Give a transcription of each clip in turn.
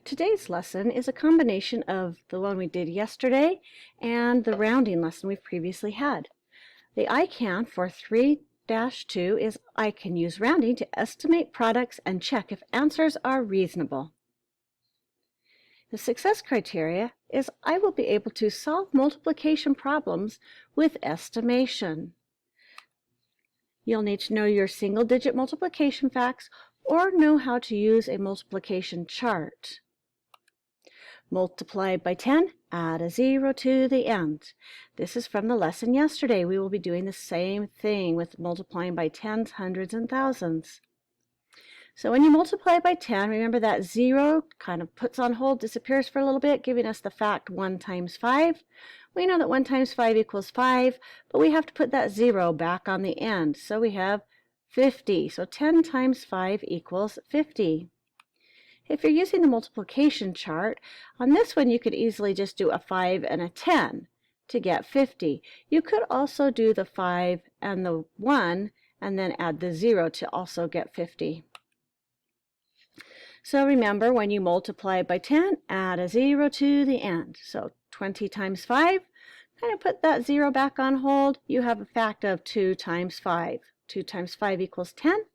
Today's lesson is a combination of the one we did yesterday and the rounding lesson we've previously had. The I can for 3-2 is I can use rounding to estimate products and check if answers are reasonable. The success criteria is I will be able to solve multiplication problems with estimation. You'll need to know your single-digit multiplication facts or know how to use a multiplication chart. Multiply by 10, add a 0 to the end. This is from the lesson yesterday. We will be doing the same thing with multiplying by tens, hundreds, and thousands. So when you multiply by 10, remember that 0 kind of puts on hold, disappears for a little bit, giving us the fact 1 times 5. We know that 1 times 5 equals 5, but we have to put that 0 back on the end. So we have 50. So 10 times 5 equals 50. If you're using the multiplication chart, on this one you could easily just do a 5 and a 10 to get 50. You could also do the 5 and the 1 and then add the 0 to also get 50. So remember, when you multiply by 10, add a 0 to the end. So 20 times 5, kind of put that 0 back on hold. You have a fact of 2 times 5. 2 times 5 equals 10.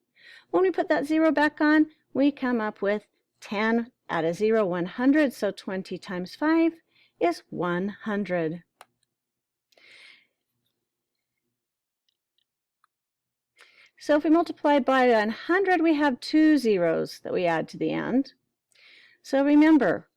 When we put that 0 back on, we come up with 10, add a 0, 100, so 20 times 5 is 100. So if we multiply by 100, we have 2 zeros that we add to the end. So remember,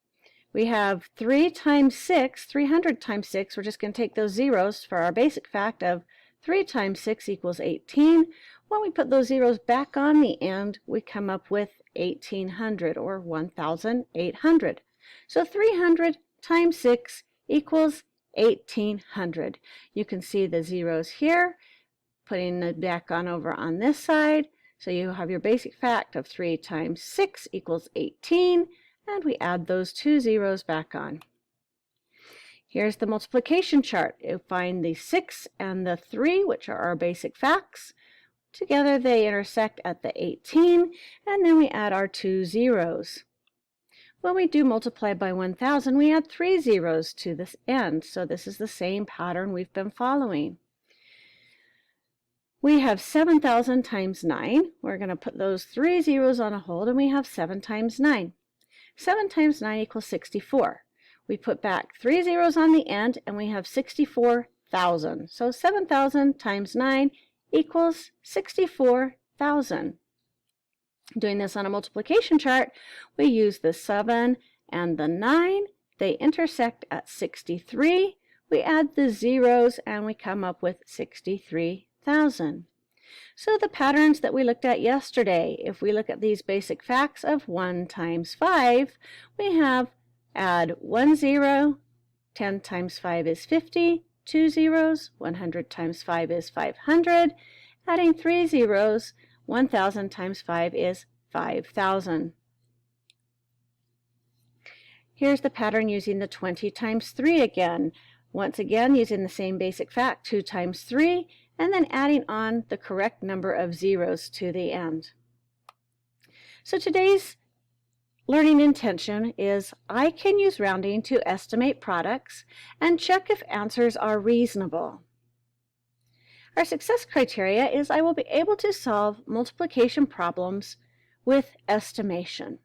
we have 3 times 6, 300 times 6. We're just going to take those zeros for our basic fact of 3 times 6 equals 18. When we put those zeros back on the end, we come up with 1800 or 1800. So 300 times 6 equals 1800. You can see the zeros here, putting it back on over on this side. So you have your basic fact of 3 times 6 equals 18, and we add those 2 zeros back on. Here's the multiplication chart. You find the 6 and the 3, which are our basic facts. Together they intersect at the 18, and then we add our 2 zeros. When we do multiply by 1000, we add 3 zeros to this end, so this is the same pattern we've been following. We have 7,000 times 9. We're going to put those 3 zeros on a hold, and we have 7 times 9. 7 times 9 equals 64. We put back 3 zeros on the end, and we have 64,000. So 7,000 times 9 equals 64,000. Doing this on a multiplication chart, we use the 7 and the 9. They intersect at 63. We add the zeros and we come up with 63,000. So the patterns that we looked at yesterday, if we look at these basic facts of 1 times 5, we have add 1 0, 10 times 5 is 50, 2 zeros, 100 times 5 is 500, adding 3 zeros, 1000 times 5 is 5000. Here's the pattern using the 20 times 3 again. Once again, using the same basic fact, 2 times 3, and then adding on the correct number of zeros to the end. So today's learning intention is I can use rounding to estimate products and check if answers are reasonable. Our success criteria is I will be able to solve multiplication problems with estimation.